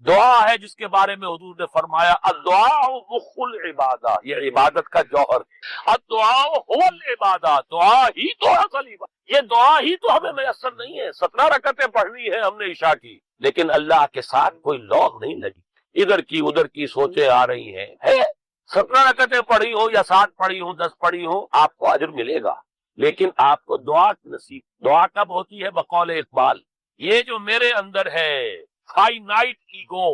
دعا ہے جس کے بارے میں حضور نے فرمایا الدعاء مخ العبادہ، یہ عبادت کا جوہر ہے۔ الدعاء هو العبادہ، دعا ہی تو اصل عبادت، یہ دعا ہی تو ہمیں میسر نہیں ہے۔ 17 رکعتیں پڑھنی ہے ہم نے عشاء کی، لیکن اللہ کے ساتھ کوئی لوگ نہیں لگی، ادھر کی ادھر کی سوچیں آ رہی ہیں۔ 17 رکعتیں پڑھی ہو یا 7 پڑھی ہوں 10 پڑھی ہوں، آپ کو اجر ملے گا، لیکن آپ کو دعا نصیب۔ دعا کب ہوتی ہے؟ بقول اقبال، یہ جو میرے اندر ہے فائنائٹ ایگو،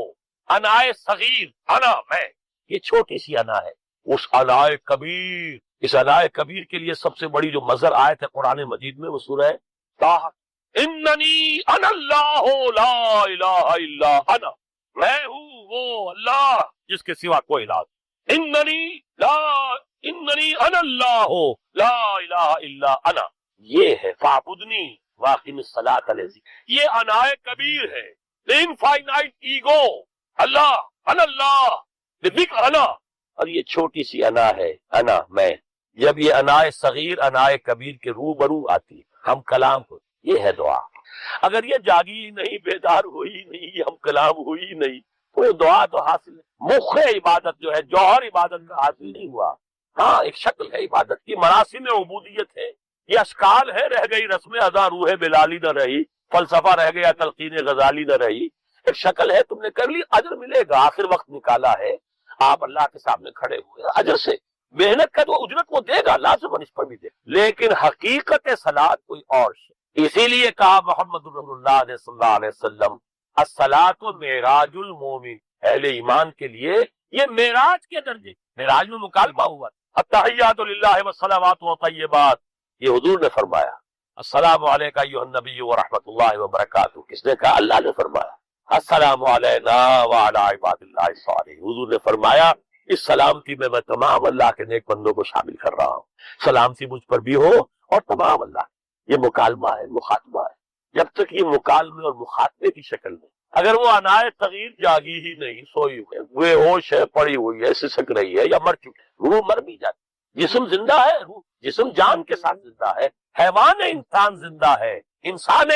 انائے صغیر، انا میں، یہ چھوٹی سی انا ہے، اس انائے کبیر، اس انائے کبیر کے لیے سب سے بڑی جو مظہر آیت ہے قرآن مجید میں وہ سورہ طٰہٰ، اننی انا اللہ لا الہ الا انا، میں ہوں وہ اللہ جس کے سوا کوئی الہ اننی انا اللہ لا الہ الا انا، یہ ہے فاعبدنی واقم الصلاۃ علیہ، یہ انائے کبیر ہے۔ انفائنائٹ ایگو، اللہ لذکر انا، اور یہ چھوٹی سی انا ہے، انا میں۔ جب یہ انائے صغیر انائے کبیر کے روبرو آتی ہم کلام کو، یہ ہے دعا۔ اگر یہ جاگی نہیں، بیدار ہوئی نہیں، ہم کلام ہوئی نہیں، تو یہ دعا تو حاصل ہے۔ مخ عبادت جو ہے، جوہر عبادت کا حاصل نہیں ہوا۔ ہاں ایک شکل ہے عبادت کی، مراسم عبودیت ہے، یہ اشکال ہے، رہ گئی رسم ادا روح بلالی نہ رہی، فلسفہ رہ گیا تلقین غزالی نہ رہی، ایک شکل ہے، تم نے کر لی، اجر ملے گا۔ آخر وقت نکالا ہے، آپ اللہ کے سامنے کھڑے ہوئے، اجر سے محنت کا جو اجرت وہ دے گا، لازم اس پر بھی دے گا، لیکن حقیقت صلاۃ کوئی اور ہے۔ اسی لیے کہا محمد رسول اللہ صلی اللہ علیہ وسلم الصلاۃ معراج المومن، اہل ایمان کے لیے یہ معراج کے درجے، معراج میں مکالمہ ہوا، التحیات للہ والصلوات والطیبات، یہ حضور نے فرمایا۔ السلام علیکم ایھا النبی ورحمۃ اللہ وبرکاتہ، کس نے کہا؟ اللہ نے فرمایا۔ السلام علینا وعلی عباد اللہ الصالحین، حضور نے فرمایا اس سلامتی میں تمام اللہ کے نیک بندوں کو شامل کر رہا ہوں، سلامتی مجھ پر بھی ہو اور تمام اللہ۔ یہ مکالمہ ہے، مخاطبہ ہے۔ جب تک یہ مکالمے اور مخاطبے کی شکل میں، اگر وہ انائے صغیر جاگی ہی نہیں، سوئی ہوئی ہے، بے ہوش ہے، پڑی ہوئی ہے، سسک رہی ہے یا مر چکی، روح مر بھی جاتی، جسم زندہ ہے، روح جسم جان کے ساتھ زندہ ہے، حیوان انسان زندہ ہے، انسان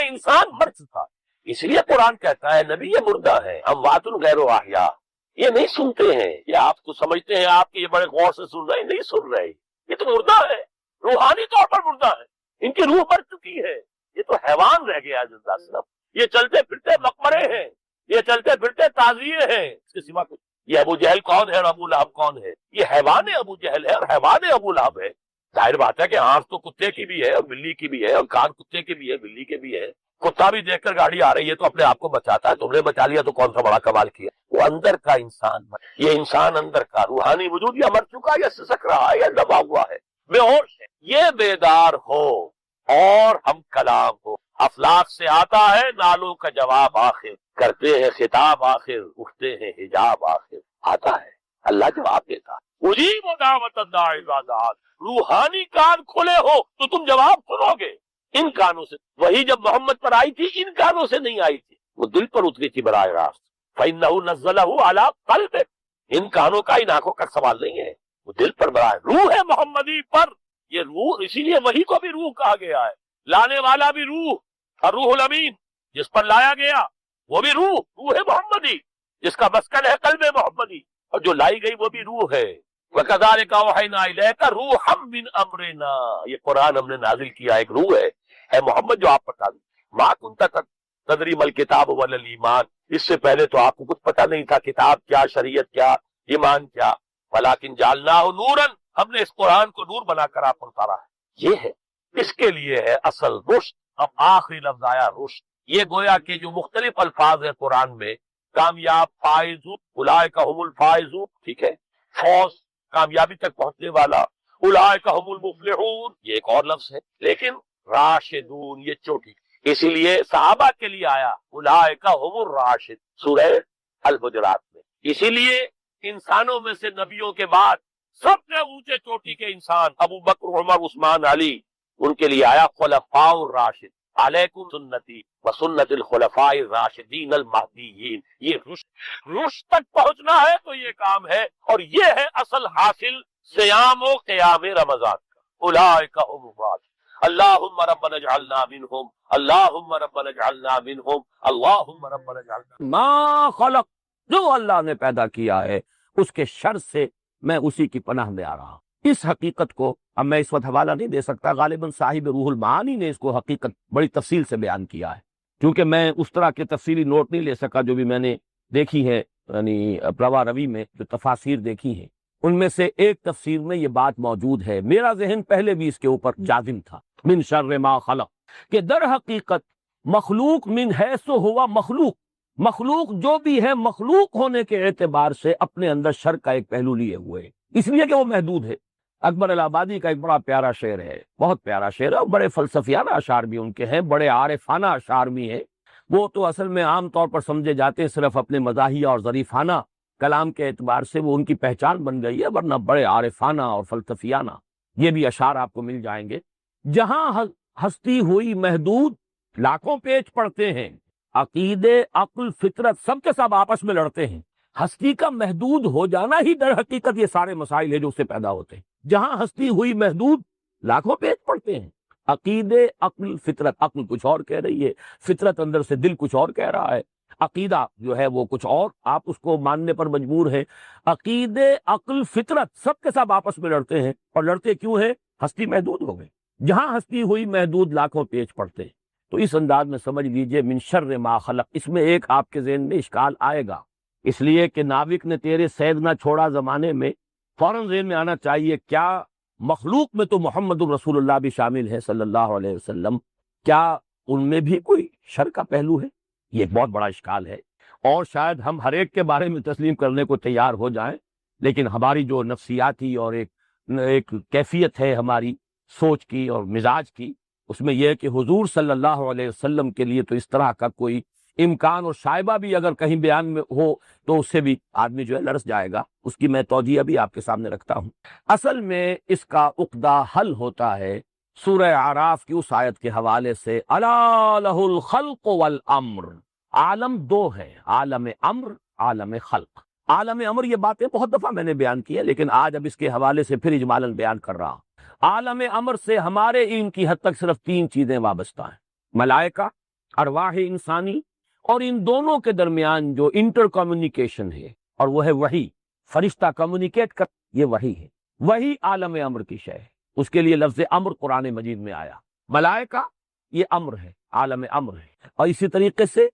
مر چکا۔ اس لیے قرآن کہتا ہے نبی یہ مردہ ہے، اموات غیر احیاء، یہ نہیں سنتے ہیں، یہ آپ کو سمجھتے ہیں آپ کے یہ بڑے غور سے سن رہے ہیں، نہیں سن رہے، یہ تو مردہ ہے، روحانی طور پر مردہ ہے، ان کی روح مر چکی ہے، یہ تو حیوان رہ گیا زندہ صرف، یہ چلتے پھرتے مقبرے ہیں، یہ چلتے پھرتے تعزیے ہیں، اس کے سوا کچھ۔ یہ ابو جہل کون ہے اور ابو لہب کون ہے؟ یہ حیوان ابو جہل ہے اور حیوان ابو لہب ہے۔ ظاہر بات ہے کہ آنکھ تو کتے کی بھی ہے اور بلی کی بھی ہے، اور کان کتے کے بھی ہے، بلی کے بھی ہے۔ کتا بھی دیکھ کر گاڑی آ رہی ہے تو اپنے آپ کو بچاتا ہے، تم نے بچا لیا تو کون سا بڑا کمال کیا۔ وہ اندر کا انسان، یہ انسان اندر کا روحانی وجود یا مر چکا یا سسک رہا ہے یا دبا ہوا ہے، بے ہوش ہے، یہ بیدار ہو اور ہم کلام ہو۔ افلاک سے آتا ہے نالوں کا جواب آخر، کرتے ہیں خطاب آخر، اٹھتے ہیں حجاب آخر، آتا ہے اللہ جواب دیتا ہے۔ اجیب دعوت الداعی اذا دعان، روحانی کان کھلے ہو تو تم جواب سنو گے۔ ان کانوں سے وہی جب محمد پر آئی تھی، ان کانوں سے نہیں آئی تھی، وہ دل پر اتری تھی براہ راست۔ فَإِنَّهُ نَزَّلَهُ عَلَىٰ قَلْبِكَ، ان کانوں کا ان آنکھوں کا سوال نہیں ہے، وہ دل پر براہ روح ہے محمدی پر، یہ روح، اسی لیے وہی کو بھی روح کہا گیا ہے، لانے والا بھی روح، اور روح الامین جس پر لایا گیا وہ بھی روح محمدی، جس کا مسکن ہے قلب محمدی، اور جو لائی گئی وہ بھی روح ہے۔ وَكَذَلِكَ أَوْحَيْنَا إِلَيْكَ رُوحًا مِّنْ أَمْرِنَا، یہ قرآن ہم نے نازل کیا، ایک روح ہے، اے محمد جو آپ پر نازل۔ مَا كُنتَ تَدْرِي مَا الْكِتَابُ وَلَا الْإِيمَانُ، اس سے پہلے تو آپ کو کچھ پتہ نہیں تھا، کتاب کیا، شریعت کیا، ایمان کیا۔ وَلَٰكِنْ جَعَلْنَاهُ نُورًا، ہم نے اس قرآن کو نور بنا کر آپ پر اتارا ہے، یہ ہے، اس کے لیے ہے اصل رشد۔ اب آخری لفظ آیا رشد، یہ گویا کہ جو مختلف الفاظ ہیں قرآن میں، کامیاب، فائز، اولئک هم الفائزون، ٹھیک ہے، فوز، کامیابی تک پہنچنے والا، اولئک هم المفلحون، یہ ایک اور لفظ ہے، لیکن راشدون یہ چوٹی، اسی لیے صحابہ کے لیے آیا اولئک هم الراشد سورہ الحجرات میں۔ اسی لیے انسانوں میں سے نبیوں کے بعد سب سے اونچے چوٹی کے انسان ابو بکر، عمر، عثمان، علی، ان کے لیے آیا خلفاء الراشد، علیکم سنتی وسنت الخلفاء الراشدین المہدیین۔ یہ رشد تک پہنچنا ہے تو یہ کام ہے، اور یہ ہے اصل حاصل صیام و قیام رمضان کا۔ اولئک هم الراشدون، اللہم ربنا اجعلنا منہم، اللہم ربنا اجعلنا منہم، اللہم ربنا اجعلنا۔ ما خلق جو اللہ نے پیدا کیا ہے اس کے شر سے میں اسی کی پناہ میں آ رہا ہوں۔ اس حقیقت کو اب میں اس وقت حوالہ نہیں دے سکتا، غالباً صاحب روح المعانی نے اس کو حقیقت بڑی تفصیل سے بیان کیا ہے، کیونکہ میں اس طرح کے تفصیلی نوٹ نہیں لے سکا جو بھی میں نے دیکھی ہے، یعنی پروا روی میں جو تفاسیر دیکھی ہیں ان میں سے ایک تفسیر میں یہ بات موجود ہے۔ میرا ذہن پہلے بھی اس کے اوپر جازم تھا، من شر ما خلق، کہ در حقیقت مخلوق من حیث ہوا مخلوق جو بھی ہے مخلوق ہونے کے اعتبار سے اپنے اندر شر کا ایک پہلو لیے ہوئے ہے، اس لیے کہ وہ محدود ہے۔ اکبر الہ آبادی کا ایک بڑا پیارا شعر ہے، بہت پیارا شعر ہے، اور بڑے فلسفیانہ اشعار بھی ان کے ہیں، بڑے عارفانہ اشعار بھی ہیں۔ وہ تو اصل میں عام طور پر سمجھے جاتے ہیں صرف اپنے مزاحیہ اور ظریفانہ کلام کے اعتبار سے، وہ ان کی پہچان بن گئی ہے، ورنہ بڑے عارفانہ اور فلسفیانہ یہ بھی اشعار آپ کو مل جائیں گے۔ جہاں ہستی ہوئی محدود لاکھوں پیچ پڑتے ہیں، عقیدے عقل فطرت سب کے سب آپس میں لڑتے ہیں۔ ہستی کا محدود ہو جانا ہی در حقیقت یہ سارے مسائل ہیں جو اس سے پیدا ہوتے ہیں۔ جہاں ہستی ہوئی محدود لاکھوں پیچ پڑتے ہیں، عقیدے عقل فطرت، عقل کچھ اور کہہ رہی ہے، فطرت اندر سے دل کچھ اور کہہ رہا ہے، عقیدہ جو ہے وہ کچھ اور، آپ اس کو ماننے پر مجبور ہیں۔ عقیدے عقل فطرت سب کے سب آپس میں لڑتے ہیں، اور لڑتے کیوں ہیں؟ ہستی محدود ہو گئے۔ جہاں ہستی ہوئی محدود لاکھوں پیچ پڑتے ہیں۔ تو اس انداز میں سمجھ لیجئے من شر ما خلق، اس میں ایک آپ کے ذہن میں اشکال آئے گا، اس لیے کہ ناوک نے تیرے سید نہ چھوڑا زمانے میں فوراً ذہن میں آنا چاہیے کیا مخلوق میں تو محمد رسول اللہ بھی شامل ہے صلی اللہ علیہ وسلم، کیا ان میں بھی کوئی شر کا پہلو ہے؟ یہ ایک بہت بڑا اشکال ہے، اور شاید ہم ہر ایک کے بارے میں تسلیم کرنے کو تیار ہو جائیں، لیکن ہماری جو نفسیاتی اور ایک کیفیت ہے ہماری سوچ کی اور مزاج کی، اس میں یہ ہے کہ حضور صلی اللہ علیہ وسلم کے لیے تو اس طرح کا کوئی امکان اور شائبہ بھی اگر کہیں بیان میں ہو تو اس سے بھی آدمی جو ہے لرز جائے گا۔ اس کی میں توجیہ بھی آپ کے سامنے رکھتا ہوں۔ اصل میں اس کا عقدہ حل ہوتا ہے سورہ اعراف کی اس آیت کے حوالے سے، الا لہ الخلق والامر۔ عالم دو ہے، عالم امر، عالم خلق۔ عالم امر یہ باتیں بہت دفعہ میں نے بیان کی ہے، لیکن آج اب اس کے حوالے سے پھر اجمالاً بیان کر رہا ہوں۔ عالم امر سے ہمارے علم کی حد تک صرف تین چیزیں وابستہ ہیں، ملائکہ، ارواح انسانی، اور ان دونوں کے درمیان جو انٹر کمیونیکیشن ہے، اور وہ ہے وحی، فرشتہ کمیونیکیٹ کر، یہ وحی ہے، وہی عالم امر کی شے ہے۔ اس کے لیے لفظ امر قرآن مجید میں آیا۔ ملائکہ یہ امر ہے، عالم امر ہے، اور اسی طریقے سے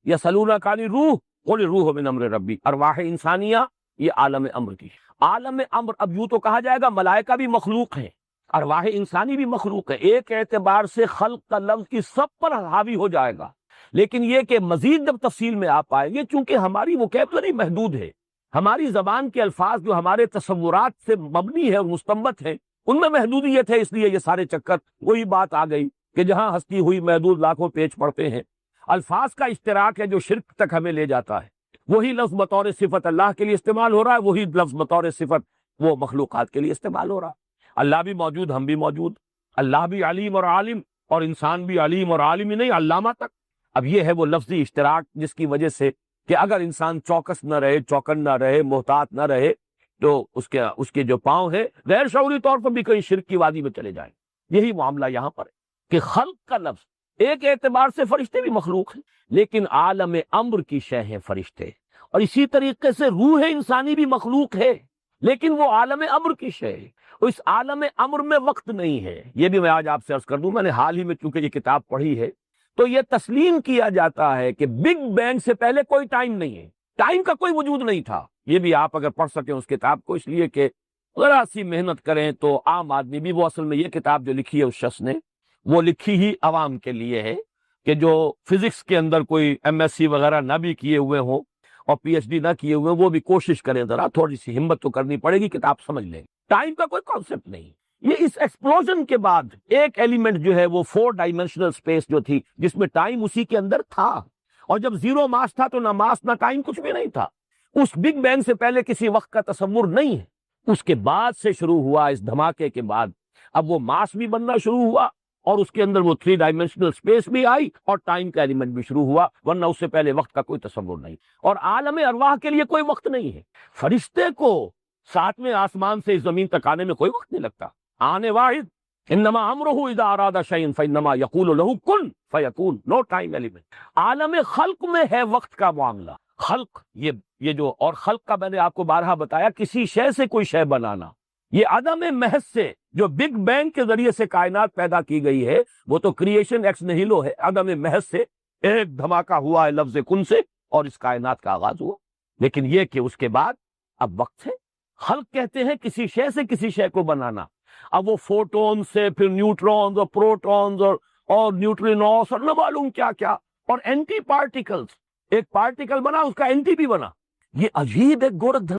یسألونک عن الروح قل الروح من امر ربی، ارواح انسانیہ یہ عالم امر کی۔ عالم امر اب یوں تو کہا جائے گا ملائکہ بھی مخلوق ہیں، ارواح انسانی بھی مخلوق ہے، ایک اعتبار سے خلق کا لفظ کی سب پر حاوی ہو جائے گا، لیکن یہ کہ مزید جب تفصیل میں آپ آئیں گے، چونکہ ہماری وکیبلری محدود ہے، ہماری زبان کے الفاظ جو ہمارے تصورات سے مبنی ہے اور مستنبط ہیں ان میں محدودیت ہے، اس لیے یہ سارے چکر وہی بات آ گئی کہ جہاں ہستی ہوئی محدود لاکھوں پیچ پڑتے ہیں، الفاظ کا اشتراک ہے جو شرک تک ہمیں لے جاتا ہے۔ وہی لفظ بطور صفت اللہ کے لیے استعمال ہو رہا ہے، وہی لفظ بطور صفت وہ مخلوقات کے لیے استعمال ہو رہا ہے۔ اللہ بھی موجود، ہم بھی موجود، اللہ بھی علیم اور عالم، اور انسان بھی علیم اور عالم ہی نہیں علامہ تک۔ اب یہ ہے وہ لفظی اشتراک جس کی وجہ سے کہ اگر انسان چوکس نہ رہے، چوکن نہ رہے، محتاط نہ رہے، تو اس کے جو پاؤں ہے غیر شعوری طور پر بھی کہیں شرک کی وادی میں چلے جائیں۔ یہی معاملہ یہاں پر ہے کہ خلق کا لفظ ایک اعتبار سے فرشتے بھی مخلوق ہیں، لیکن عالم امر کی شے ہیں فرشتے، اور اسی طریقے سے روح انسانی بھی مخلوق ہے، لیکن وہ عالم امر کی شے ہے۔ اس عالم امر میں وقت نہیں ہے، یہ بھی میں آج آپ سے عرض کر دوں، میں نے حال ہی میں چونکہ یہ کتاب پڑھی ہے تو یہ تسلیم کیا جاتا ہے کہ بگ بینگ سے پہلے کوئی ٹائم نہیں ہے، ٹائم کا کوئی وجود نہیں تھا۔ یہ بھی آپ اگر پڑھ سکیں اس کتاب کو، اس لیے کہ ذرا سی محنت کریں تو عام آدمی بھی، وہ اصل میں یہ کتاب جو لکھی ہے اس شخص نے وہ لکھی ہی عوام کے لیے ہے کہ جو فزکس کے اندر کوئی ایم ایس سی وغیرہ نہ بھی کیے ہوئے ہوں اور پی ایچ ڈی نہ کیے ہوئے وہ بھی کوشش کریں، ذرا تھوڑی سی ہمت تو کرنی پڑے گی، کتاب سمجھ لیں۔ ٹائم کا کوئی کانسیپٹ نہیں۔ یہ اس ایکسپلوژن کے بعد ایک ایلیمنٹ جو ہے وہ 4 ڈائمینشنل اسپیس جو تھی جس میں ٹائم اسی کے اندر تھا، اور جب زیرو ماس تھا تو نہ ماس نہ ٹائم کچھ بھی نہیں تھا۔ اس بگ بینگ سے پہلے کسی وقت کا تصور نہیں ہے، اس کے بعد سے شروع ہوا، اس دھماکے کے بعد اب وہ ماس بھی بننا شروع ہوا، اور اس کے اندر وہ 3 ڈائمینشنل اسپیس بھی آئی اور ٹائم کا ایلیمنٹ بھی شروع ہوا، ورنہ اس سے پہلے وقت کا کوئی تصور نہیں۔ اور عالم ارواح کے لیے کوئی وقت نہیں ہے، فرشتے کو 7ویں آسمان سے اس زمین تک آنے میں کوئی وقت نہیں لگتا، آنے واحد، انما امرہ اذا اراد شیئا فانما یقول له کن فیکون، نو ٹائم ایلیمنٹ۔ عالم خلق میں ہے وقت کا معاملہ، خلق، یہ جو، اور خلق کا میں نے آپ کو بارہا بتایا، کسی شے سے کوئی شے بنانا، یہ عدم محض سے جو بگ بینگ کے ذریعے سے کائنات پیدا کی گئی ہے، وہ تو کریشن ایکس نہیلو ہے، عدم محض سے ایک دھماکہ ہوا ہے لفظ کن سے اور اس کائنات کا آغاز ہوا۔ لیکن یہ کہ اس کے بعد اب وقت ہے، خلق کہتے ہیں کسی شے سے کسی شے کو بنانا، اب وہ فوٹون سے، پھر نیوٹرونز اور پروٹونز اور نیوٹرینوس اور نہ معلوم کیا کیا، اور اینٹی پارٹیکلز، ایک پارٹیکل بنا اس کا اینٹی بھی بنا، یہ عجیب ایک گورکھ